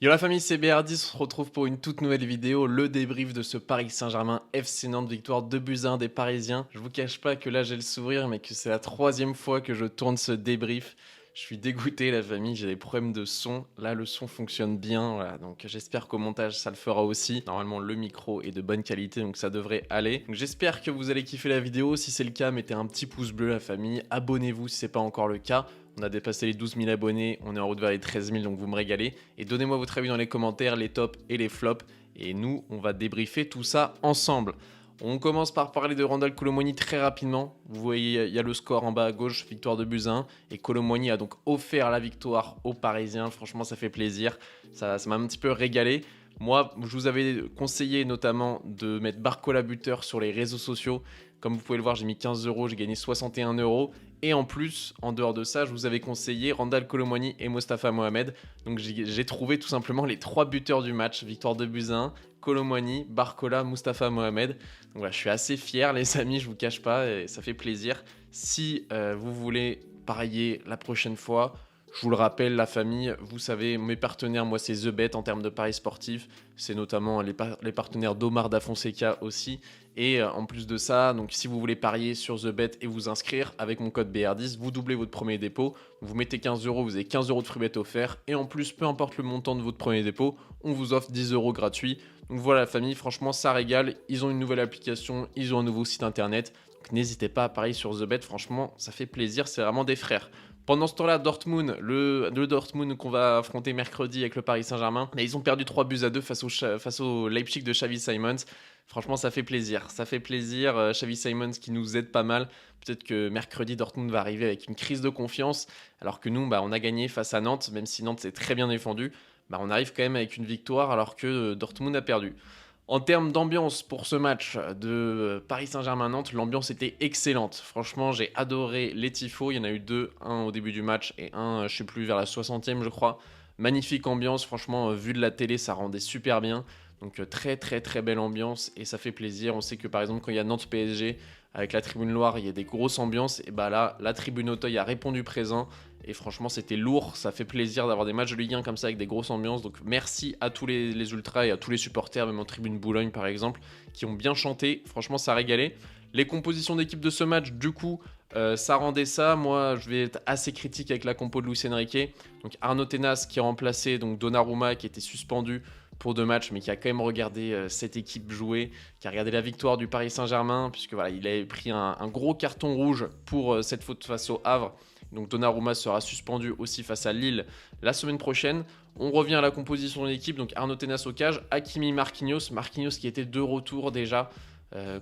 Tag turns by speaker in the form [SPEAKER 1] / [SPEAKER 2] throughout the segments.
[SPEAKER 1] Yo la famille, c'est BR10, on se retrouve pour une toute nouvelle vidéo, le débrief de ce Paris Saint-Germain FC Nantes, victoire 2-1 des Parisiens. Je vous cache pas que là j'ai le sourire, mais que c'est la troisième fois que je tourne ce débrief. Je suis dégoûté la famille, j'ai des problèmes de son. Là le son fonctionne bien, voilà. Donc j'espère qu'au montage ça le fera aussi. Normalement le micro est de bonne qualité, donc ça devrait aller. Donc j'espère que vous allez kiffer la vidéo. Si c'est le cas, mettez un petit pouce bleu la famille. Abonnez-vous si c'est pas encore le cas. On a dépassé les 12 000 abonnés, on est en route vers les 13 000, donc vous me régalez. Et donnez-moi votre avis dans les commentaires, les tops et les flops. Et nous, on va débriefer tout ça ensemble. On commence par parler de Randal Kolo Muani très rapidement. Vous voyez, il y a le score en bas à gauche, victoire de Buzyn. Et Kolo Muani a donc offert la victoire aux Parisiens. Franchement, ça fait plaisir. Ça m'a un petit peu régalé. Moi, je vous avais conseillé notamment de mettre Barcola buteur sur les réseaux sociaux. Comme vous pouvez le voir, j'ai mis 15 euros, j'ai gagné 61 euros. Et en plus, en dehors de ça, je vous avais conseillé Randal Kolo Muani et Mostafa Mohamed. Donc j'ai trouvé tout simplement les 3 buteurs du match. Victoire de Buzyn, Kolo Muani, Barcola, Mostafa Mohamed. Donc voilà, je suis assez fier les amis, je vous cache pas, et ça fait plaisir. Si vous voulez parier la prochaine fois, je vous le rappelle, la famille, vous savez, mes partenaires, moi c'est TheBet en termes de paris sportifs. C'est notamment les partenaires d'Omar Da Fonseca aussi. Et en plus de ça, donc si vous voulez parier sur TheBet et vous inscrire avec mon code BR10, vous doublez votre premier dépôt. Vous mettez 15 euros, vous avez 15 euros de free bet offert. Et en plus, peu importe le montant de votre premier dépôt, on vous offre 10 euros gratuits. Donc voilà la famille, franchement ça régale. Ils ont une nouvelle application, ils ont un nouveau site internet. Donc n'hésitez pas à parier sur TheBet, franchement ça fait plaisir, c'est vraiment des frères. Pendant ce temps-là, Dortmund, le Dortmund qu'on va affronter mercredi avec le Paris Saint-Germain, ils ont perdu 3-2 face au Leipzig de Xavi Simons. Franchement, ça fait plaisir. Ça fait plaisir. Xavi Simons qui nous aide pas mal. Peut-être que mercredi, Dortmund va arriver avec une crise de confiance. Alors que nous, on a gagné face à Nantes, même si Nantes s'est très bien défendu. On arrive quand même avec une victoire alors que Dortmund a perdu. En termes d'ambiance pour ce match de Paris Saint-Germain-Nantes, l'ambiance était excellente. Franchement, j'ai adoré les tifos. Il y en a eu deux, un au début du match et un, je sais plus, vers la 60e, je crois. Magnifique ambiance, franchement, vu de la télé, ça rendait super bien. Donc très très très belle ambiance et ça fait plaisir. On sait que par exemple quand il y a Nantes PSG avec la tribune Loire, il y a des grosses ambiances. Et bah là, la tribune Auteuil a répondu présent. Et franchement, c'était lourd. Ça fait plaisir d'avoir des matchs de Ligue 1 comme ça avec des grosses ambiances. Donc merci à tous les ultras et à tous les supporters, même en tribune Boulogne par exemple, qui ont bien chanté. Franchement, ça a régalé. Les compositions d'équipe de ce match, du coup, ça rendait ça. Moi, je vais être assez critique avec la compo de Luis Enrique. Donc Arnaud Tenas qui a remplacé donc Donnarumma qui était suspendu pour 2 matchs, mais qui a quand même regardé cette équipe jouer, qui a regardé la victoire du Paris Saint-Germain, puisque voilà, il avait pris un gros carton rouge pour cette faute face au Havre. Donc Donnarumma sera suspendu aussi face à Lille la semaine prochaine. On revient à la composition de l'équipe, donc Arnaud Tenas au cage, Hakimi Marquinhos qui était de retour déjà,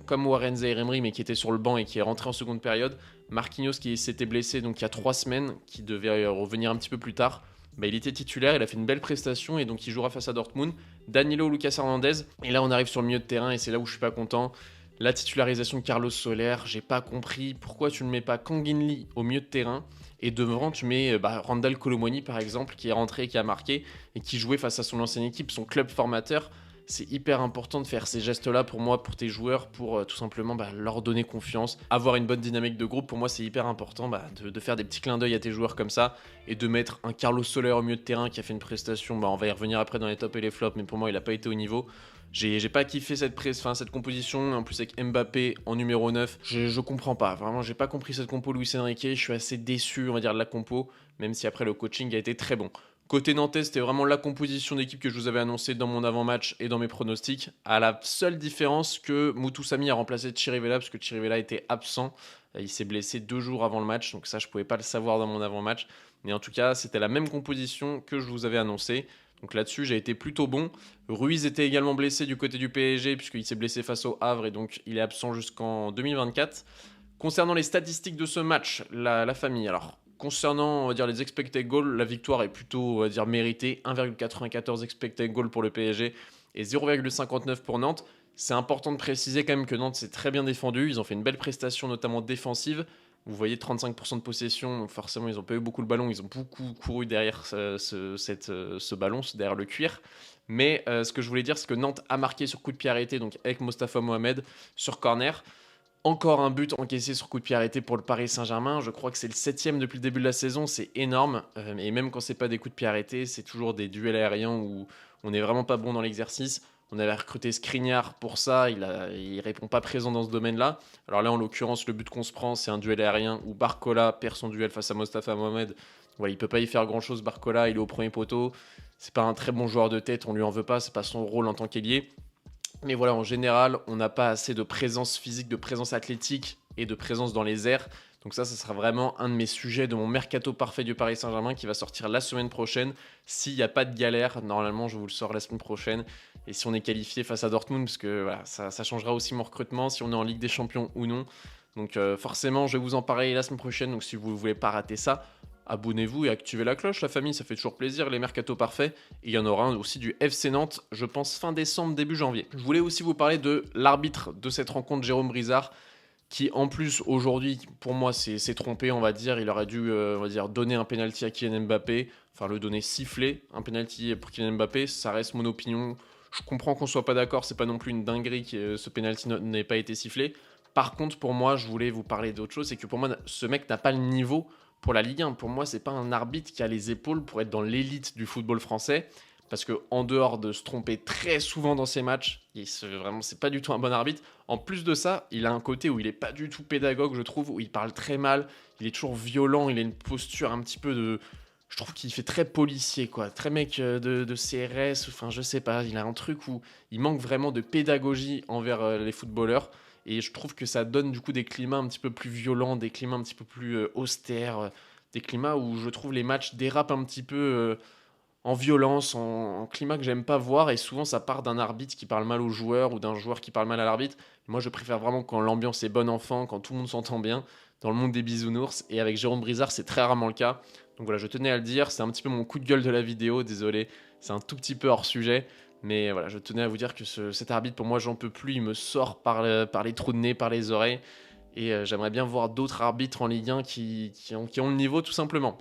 [SPEAKER 1] comme Warren Zaïre-Emery, mais qui était sur le banc et qui est rentré en seconde période. Marquinhos qui s'était blessé donc il y a 3 semaines, qui devait revenir un petit peu plus tard. Il était titulaire, il a fait une belle prestation et donc il jouera face à Dortmund. Danilo, Lucas Hernandez. Et là, on arrive sur le milieu de terrain et c'est là où je suis pas content. La titularisation de Carlos Soler, j'ai pas compris pourquoi tu ne mets pas Kangin Lee au milieu de terrain et devant tu mets Randal Kolo Muani par exemple qui est rentré, qui a marqué et qui jouait face à son ancienne équipe, son club formateur. C'est hyper important de faire ces gestes-là pour moi, pour tes joueurs, pour tout simplement leur donner confiance, avoir une bonne dynamique de groupe. Pour moi, c'est hyper important de faire des petits clins d'œil à tes joueurs comme ça et de mettre un Carlos Soler au milieu de terrain qui a fait une prestation. On va y revenir après dans les tops et les flops, mais pour moi, il n'a pas été au niveau. J'ai pas kiffé cette composition, en plus avec Mbappé en numéro 9. Je comprends pas, vraiment, j'ai pas compris cette compo Luis Enrique. Je suis assez déçu, on va dire, de la compo, même si après le coaching a été très bon. Côté nantais, c'était vraiment la composition d'équipe que je vous avais annoncée dans mon avant-match et dans mes pronostics, à la seule différence que Moutou Samy a remplacé Chirivella, parce que Chirivella était absent. Il s'est blessé 2 jours avant le match, donc ça, je pouvais pas le savoir dans mon avant-match. Mais en tout cas, c'était la même composition que je vous avais annoncé. Donc là-dessus, j'ai été plutôt bon. Ruiz était également blessé du côté du PSG, puisqu'il s'est blessé face au Havre, et donc il est absent jusqu'en 2024. Concernant les statistiques de ce match, la famille, alors concernant, on va dire, les expected goals, la victoire est plutôt, on va dire, méritée. 1,94 expected goals pour le PSG et 0,59 pour Nantes. C'est important de préciser quand même que Nantes s'est très bien défendu. Ils ont fait une belle prestation, notamment défensive. Vous voyez 35% de possession, donc forcément ils n'ont pas eu beaucoup le ballon, ils ont beaucoup couru derrière ce ballon, derrière le cuir. Mais ce que je voulais dire, c'est que Nantes a marqué sur coup de pied arrêté, donc avec Mostafa Mohamed sur corner. Encore un but encaissé sur coup de pied arrêté pour le Paris Saint-Germain. Je crois que c'est le septième depuis le début de la saison, c'est énorme. Et même quand c'est pas des coups de pied arrêtés, c'est toujours des duels aériens où on n'est vraiment pas bon dans l'exercice. On avait recruté Skriniar pour ça, il répond pas présent dans ce domaine-là. Alors là, en l'occurrence, le but qu'on se prend, c'est un duel aérien où Barcola perd son duel face à Mostafa Mohamed. Voilà, il peut pas y faire grand-chose, Barcola, il est au premier poteau. C'est pas un très bon joueur de tête, on lui en veut pas, c'est pas son rôle en tant qu'ailier. Mais voilà, en général, on n'a pas assez de présence physique, de présence athlétique et de présence dans les airs. Donc ça sera vraiment un de mes sujets de mon mercato parfait du Paris Saint-Germain qui va sortir la semaine prochaine. S'il n'y a pas de galère, normalement, je vous le sors la semaine prochaine. Et si on est qualifié face à Dortmund, parce que voilà, ça changera aussi mon recrutement, si on est en Ligue des Champions ou non. Donc forcément, je vais vous en parler la semaine prochaine. Donc si vous ne voulez pas rater ça, abonnez-vous et activez la cloche, la famille. Ça fait toujours plaisir, les mercatos parfaits. Et il y en aura un aussi du FC Nantes, je pense fin décembre, début janvier. Je voulais aussi vous parler de l'arbitre de cette rencontre, Jérôme Brizard, qui en plus aujourd'hui, pour moi, s'est trompé, on va dire. Il aurait dû, on va dire, donner un penalty à Kylian Mbappé, enfin le donner siffler, un penalty pour Kylian Mbappé. Ça reste mon opinion. Je comprends qu'on soit pas d'accord, c'est pas non plus une dinguerie que ce penalty n'ait pas été sifflé. Par contre, pour moi, je voulais vous parler d'autre chose, c'est que pour moi, ce mec n'a pas le niveau pour la Ligue 1. Pour moi, c'est pas un arbitre qui a les épaules pour être dans l'élite du football français. Parce que en dehors de se tromper très souvent dans ses matchs, vraiment, c'est pas du tout un bon arbitre. En plus de ça, il a un côté où il est pas du tout pédagogue, je trouve, où il parle très mal, il est toujours violent, il a une posture un petit peu de. Je trouve qu'il fait très policier, quoi. Très mec de CRS, enfin, je sais pas. Il a un truc où il manque vraiment de pédagogie envers les footballeurs. Et je trouve que ça donne du coup des climats un petit peu plus violents, des climats un petit peu plus austères, des climats où je trouve les matchs dérapent un petit peu en violence, en climat que j'aime pas voir. Et souvent, ça part d'un arbitre qui parle mal aux joueurs ou d'un joueur qui parle mal à l'arbitre. Moi, je préfère vraiment quand l'ambiance est bon enfant, quand tout le monde s'entend bien, dans le monde des bisounours. Et avec Jérôme Brizard, c'est très rarement le cas. Donc voilà, je tenais à le dire. C'est un petit peu mon coup de gueule de la vidéo. Désolé, c'est un tout petit peu hors sujet. Mais voilà, je tenais à vous dire que cet arbitre, pour moi, j'en peux plus. Il me sort par les trous de nez, par les oreilles. Et j'aimerais bien voir d'autres arbitres en Ligue 1 qui ont le niveau, tout simplement.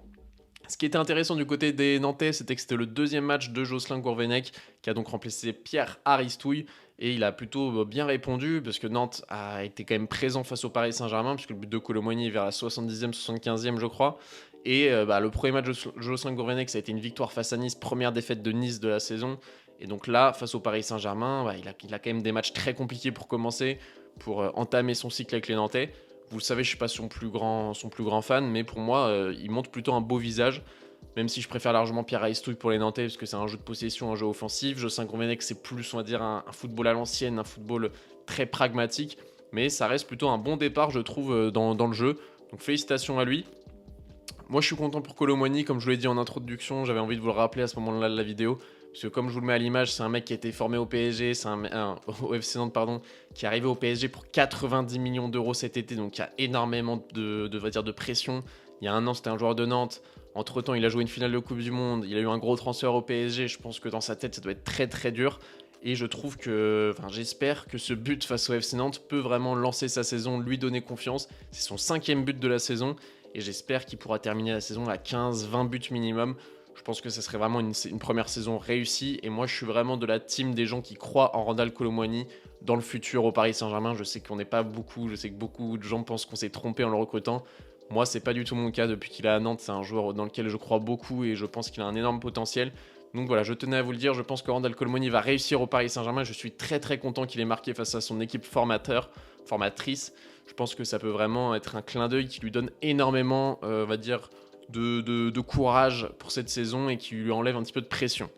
[SPEAKER 1] Ce qui était intéressant du côté des Nantais, c'était que c'était le deuxième match de Jocelyn Gourvenec, qui a donc remplacé Pierre Aristouille. Et il a plutôt bien répondu, parce que Nantes a été quand même présent face au Paris Saint-Germain, puisque le but de Colomboigny est vers la 70e, 75e, je crois. Et le premier match de Jocelyn Gourvenec, ça a été une victoire face à Nice, première défaite de Nice de la saison. Et donc là, face au Paris Saint-Germain, il a quand même des matchs très compliqués pour commencer, pour entamer son cycle avec les Nantais. Vous le savez, je ne suis pas son plus grand fan, mais pour moi, il montre plutôt un beau visage. Même si je préfère largement Pierre Aistouille pour les Nantais, parce que c'est un jeu de possession, un jeu offensif. Jocelyn Gourvenec, c'est plus, on va dire, un football à l'ancienne, un football très pragmatique. Mais ça reste plutôt un bon départ, je trouve, dans le jeu. Donc félicitations à lui. Moi, je suis content pour Colomboigny, comme je vous l'ai dit en introduction. J'avais envie de vous le rappeler à ce moment-là de la vidéo. Parce que comme je vous le mets à l'image, c'est un mec qui a été formé au PSG, c'est au FC Nantes, pardon, qui est arrivé au PSG pour 90 millions d'euros cet été. Donc il y a énormément de pression. Il y a un an, c'était un joueur de Nantes. Entre-temps, il a joué une finale de Coupe du Monde. Il a eu un gros transfert au PSG. Je pense que dans sa tête, ça doit être très très dur. Et je trouve que, enfin, j'espère que ce but face au FC Nantes peut vraiment lancer sa saison, lui donner confiance. C'est son 5e but de la saison. Et j'espère qu'il pourra terminer la saison à 15-20 buts minimum. Je pense que ça serait vraiment une première saison réussie. Et moi, je suis vraiment de la team des gens qui croient en Randal Colomboigny dans le futur au Paris Saint-Germain. Je sais qu'on n'est pas beaucoup. Je sais que beaucoup de gens pensent qu'on s'est trompé en le recrutant. Moi, c'est pas du tout mon cas. Depuis qu'il est à Nantes, c'est un joueur dans lequel je crois beaucoup et je pense qu'il a un énorme potentiel. Donc voilà, je tenais à vous le dire. Je pense que Randal Colomboigny va réussir au Paris Saint-Germain. Je suis très très content qu'il ait marqué face à son équipe formatrice. Je pense que ça peut vraiment être un clin d'œil qui lui donne énormément, on va dire, de courage pour cette saison et qui lui enlève un petit peu de pression.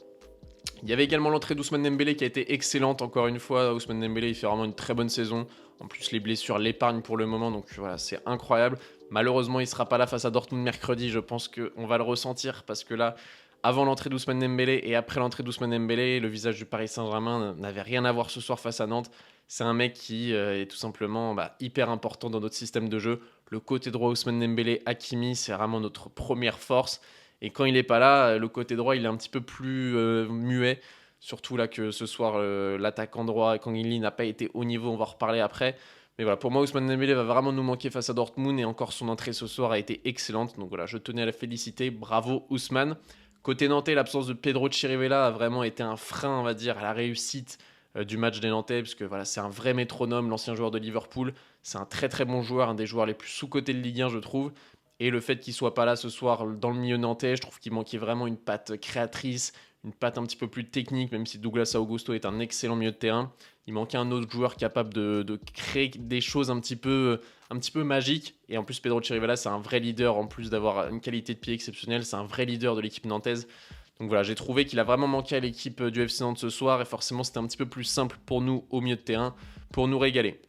[SPEAKER 1] Il y avait également l'entrée d'Ousmane Dembélé qui a été excellente encore une fois. Ousmane Dembélé, il fait vraiment une très bonne saison. En plus, les blessures l'épargnent pour le moment, donc voilà, c'est incroyable. Malheureusement, il ne sera pas là face à Dortmund mercredi. Je pense qu'on va le ressentir parce que là, avant l'entrée d'Ousmane Dembélé et après l'entrée d'Ousmane Dembélé, le visage du Paris Saint-Germain n'avait rien à voir ce soir face à Nantes. C'est un mec qui est tout simplement hyper important dans notre système de jeu. Le côté droit Ousmane Dembélé, Hakimi, c'est vraiment notre première force. Et quand il n'est pas là, le côté droit, il est un petit peu plus muet. Surtout là que ce soir, l'attaquant droit, Kangin n'a pas été au niveau, on va en reparler après. Mais voilà, pour moi, Ousmane Dembélé va vraiment nous manquer face à Dortmund et encore son entrée ce soir a été excellente. Donc voilà, je tenais à la féliciter. Bravo Ousmane. Côté nantais, l'absence de Pedro Chirivella a vraiment été un frein, on va dire, à la réussite du match des Nantais, parce que voilà, c'est un vrai métronome, l'ancien joueur de Liverpool. C'est un très très bon joueur, un des joueurs les plus sous-cotés de Ligue 1, je trouve. Et le fait qu'il soit pas là ce soir dans le milieu nantais, je trouve qu'il manquait vraiment une patte créatrice, une patte un petit peu plus technique, même si Douglas Augusto est un excellent milieu de terrain. Il manquait un autre joueur capable de créer des choses un petit peu magiques. Et en plus, Pedro Chirivella, c'est un vrai leader, en plus d'avoir une qualité de pied exceptionnelle, c'est un vrai leader de l'équipe nantaise. Donc voilà, j'ai trouvé qu'il a vraiment manqué à l'équipe du FC Nantes ce soir, et forcément, c'était un petit peu plus simple pour nous au milieu de terrain, pour nous régaler.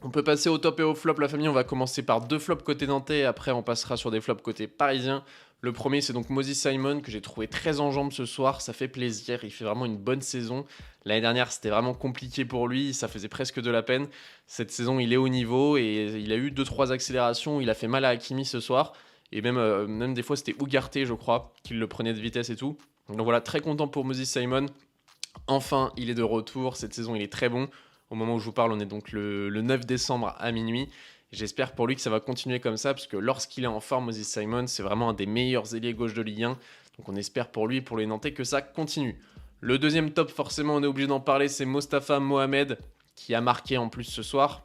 [SPEAKER 1] On peut passer au top et au flop, la famille. On va commencer par 2 flops côté nantais, après on passera sur des flops côté parisien. Le premier, c'est donc Moses Simon, que j'ai trouvé très en jambes ce soir. Ça fait plaisir, il fait vraiment une bonne saison. L'année dernière, c'était vraiment compliqué pour lui, ça faisait presque de la peine. Cette saison, il est au niveau et il a eu 2-3 accélérations. Il a fait mal à Hakimi ce soir. Et même des fois, c'était Ugarte, je crois, qu'il le prenait de vitesse et tout. Donc voilà, très content pour Moses Simon. Enfin, il est de retour. Cette saison, il est très bon. Au moment où je vous parle, on est donc le 9 décembre à minuit. J'espère pour lui que ça va continuer comme ça, parce que lorsqu'il est en forme, Moses Simon, c'est vraiment un des meilleurs ailiers gauche de Ligue 1. Donc on espère pour lui et pour les Nantais que ça continue. Le deuxième top, forcément, on est obligé d'en parler, c'est Mostafa Mohamed, qui a marqué en plus ce soir.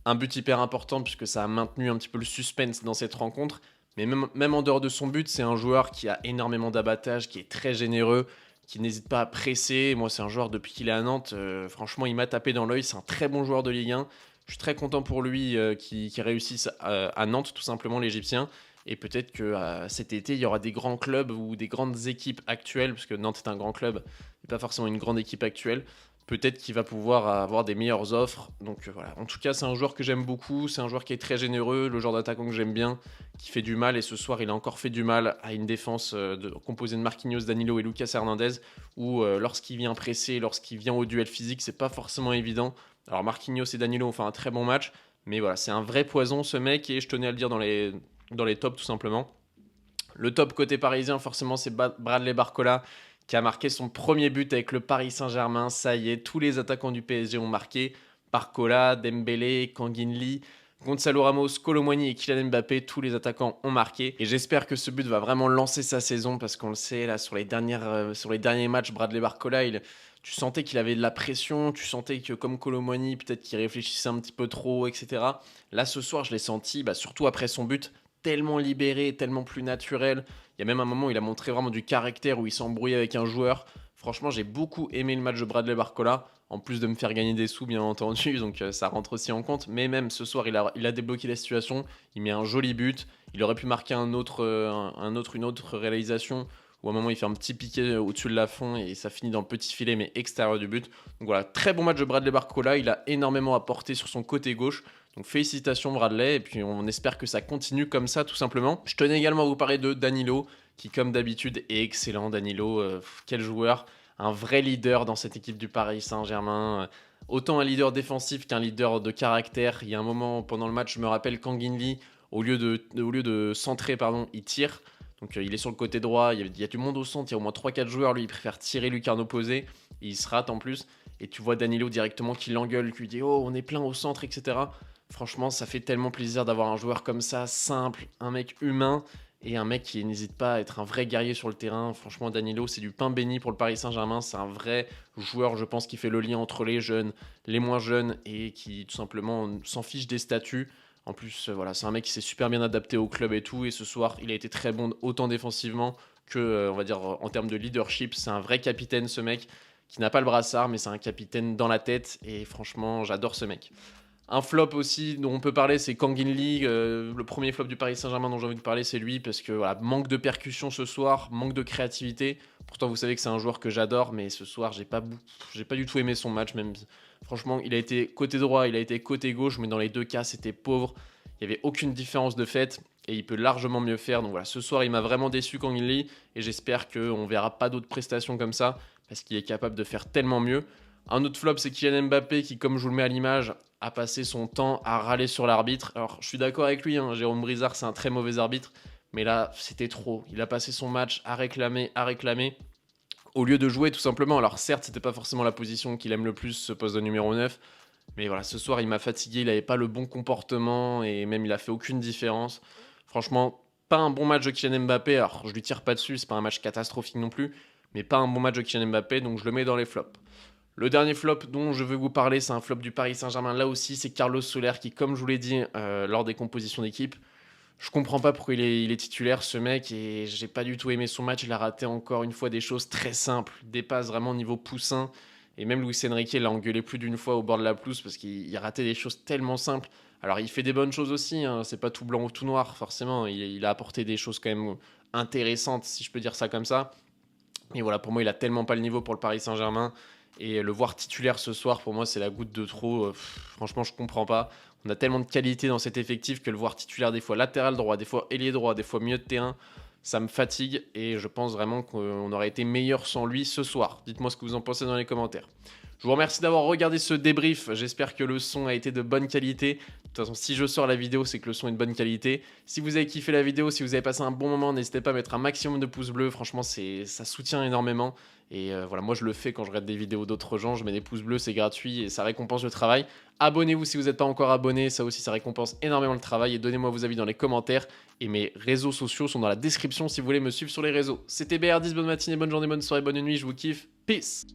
[SPEAKER 1] Un but hyper important, puisque ça a maintenu un petit peu le suspense dans cette rencontre. Mais même en dehors de son but, c'est un joueur qui a énormément d'abattage, qui est très généreux, qui n'hésite pas à presser. Moi, c'est un joueur, depuis qu'il est à Nantes, franchement, il m'a tapé dans l'œil. C'est un très bon joueur de Ligue 1. Je suis très content pour lui qui réussisse à Nantes, tout simplement, l'Égyptien. Et peut-être que cet été, il y aura des grands clubs ou des grandes équipes actuelles, parce que Nantes est un grand club, et pas forcément une grande équipe actuelle. Peut-être qu'il va pouvoir avoir des meilleures offres. Donc voilà. En tout cas, c'est un joueur que j'aime beaucoup. C'est un joueur qui est très généreux, le genre d'attaquant que j'aime bien, qui fait du mal. Et ce soir, il a encore fait du mal à une défense composée de Marquinhos, Danilo et Lucas Hernandez, où lorsqu'il vient presser, lorsqu'il vient au duel physique, c'est pas forcément évident. Alors Marquinhos et Danilo ont fait un très bon match, mais voilà, c'est un vrai poison ce mec, et je tenais à le dire dans les tops tout simplement. Le top côté parisien, forcément, c'est Bradley Barcola, qui a marqué son premier but avec le Paris Saint-Germain. Ça y est, tous les attaquants du PSG ont marqué. Barcola, Dembélé, Kangin Lee, Gonzalo Ramos, Kolo Muani et Kylian Mbappé, tous les attaquants ont marqué. Et j'espère que ce but va vraiment lancer sa saison, parce qu'on le sait, là, sur les derniers matchs, Bradley Barcola, tu sentais qu'il avait de la pression, tu sentais que comme Kolo Muani, peut-être qu'il réfléchissait un petit peu trop, etc. Là, ce soir, je l'ai senti, surtout après son but, tellement libéré, tellement plus naturel. Il y a même un moment où il a montré vraiment du caractère, où il s'embrouillait avec un joueur. Franchement, j'ai beaucoup aimé le match de Bradley Barcola, en plus de me faire gagner des sous, bien entendu, donc ça rentre aussi en compte. Mais même ce soir, il a débloqué la situation, il met un joli but. Il aurait pu marquer une autre réalisation, où à un moment il fait un petit piqué au-dessus de la fond et ça finit dans le petit filet, mais extérieur du but. Donc voilà, très bon match de Bradley Barcola, il a énormément apporté sur son côté gauche. Donc félicitations Bradley, et puis on espère que ça continue comme ça tout simplement. Je tenais également à vous parler de Danilo, qui comme d'habitude est excellent. Danilo, quel joueur, un vrai leader dans cette équipe du Paris Saint-Germain. Autant un leader défensif qu'un leader de caractère. Il y a un moment pendant le match, je me rappelle, Kangin Lee, au lieu de centrer, pardon, il tire. Donc il est sur le côté droit, il y a du monde au centre, il y a au moins 3-4 joueurs, lui il préfère tirer lucarne opposée, et il se rate en plus. Et tu vois Danilo directement qui l'engueule, qui lui dit oh on est plein au centre, etc. Franchement, ça fait tellement plaisir d'avoir un joueur comme ça, simple, un mec humain, et un mec qui n'hésite pas à être un vrai guerrier sur le terrain. Franchement, Danilo, c'est du pain béni pour le Paris Saint-Germain. C'est un vrai joueur, je pense, qui fait le lien entre les jeunes, les moins jeunes, et qui tout simplement s'en fiche des statuts. En plus, voilà, c'est un mec qui s'est super bien adapté au club et tout. Et ce soir, il a été très bon autant défensivement que, on va dire, en termes de leadership. C'est un vrai capitaine, ce mec, qui n'a pas le brassard, mais c'est un capitaine dans la tête. Et franchement, j'adore ce mec. Un flop aussi dont on peut parler, c'est Kangin Lee. Le premier flop du Paris Saint-Germain dont j'ai envie de parler, c'est lui, parce que voilà, manque de percussion ce soir, manque de créativité. Pourtant, vous savez que c'est un joueur que j'adore, mais ce soir, j'ai pas du tout aimé son match. Même franchement, il a été côté droit, il a été côté gauche, mais dans les deux cas, c'était pauvre. Il n'y avait aucune différence de fait, et il peut largement mieux faire. Donc voilà, ce soir, il m'a vraiment déçu, Kangin Lee, et j'espère qu'on verra pas d'autres prestations comme ça, parce qu'il est capable de faire tellement mieux. Un autre flop, c'est Kylian Mbappé qui, comme je vous le mets à l'image, a passé son temps à râler sur l'arbitre. Alors, je suis d'accord avec lui, hein, Jérôme Brizard, c'est un très mauvais arbitre, mais là, c'était trop. Il a passé son match à réclamer, au lieu de jouer tout simplement. Alors, certes, c'était pas forcément la position qu'il aime le plus, ce poste de numéro 9, mais voilà, ce soir, il m'a fatigué, il avait pas le bon comportement, et même il a fait aucune différence. Franchement, pas un bon match de Kylian Mbappé. Alors, je lui tire pas dessus, c'est pas un match catastrophique non plus, mais pas un bon match de Kylian Mbappé, donc je le mets dans les flops. Le dernier flop dont je veux vous parler, c'est un flop du Paris Saint-Germain. Là aussi, c'est Carlos Soler qui, comme je vous l'ai dit lors des compositions d'équipe, je comprends pas pourquoi il est titulaire ce mec et j'ai pas du tout aimé son match. Il a raté encore une fois des choses très simples, des passes vraiment au niveau poussin. Et même Luis Enrique l'a engueulé plus d'une fois au bord de la pelouse parce qu'il ratait des choses tellement simples. Alors il fait des bonnes choses aussi, hein, c'est pas tout blanc ou tout noir forcément. Il a apporté des choses quand même intéressantes, si je peux dire ça comme ça. Et voilà, pour moi, il a tellement pas le niveau pour le Paris Saint-Germain. Et le voir titulaire ce soir, pour moi, c'est la goutte de trop. Franchement, je comprends pas. On a tellement de qualité dans cet effectif que le voir titulaire des fois latéral droit, des fois ailier droit, des fois milieu de terrain, ça me fatigue. Et je pense vraiment qu'on aurait été meilleur sans lui ce soir. Dites-moi ce que vous en pensez dans les commentaires. Je vous remercie d'avoir regardé ce débrief. J'espère que le son a été de bonne qualité. De toute façon, si je sors la vidéo, c'est que le son est de bonne qualité. Si vous avez kiffé la vidéo, si vous avez passé un bon moment, n'hésitez pas à mettre un maximum de pouces bleus. Franchement, ça soutient énormément. Et voilà, moi je le fais quand je regarde des vidéos d'autres gens. Je mets des pouces bleus, c'est gratuit et ça récompense le travail. Abonnez-vous si vous n'êtes pas encore abonné. Ça aussi, ça récompense énormément le travail. Et donnez-moi vos avis dans les commentaires. Et mes réseaux sociaux sont dans la description si vous voulez me suivre sur les réseaux. C'était BR10, bonne matinée, bonne journée, bonne soirée, bonne nuit. Je vous kiffe. Peace!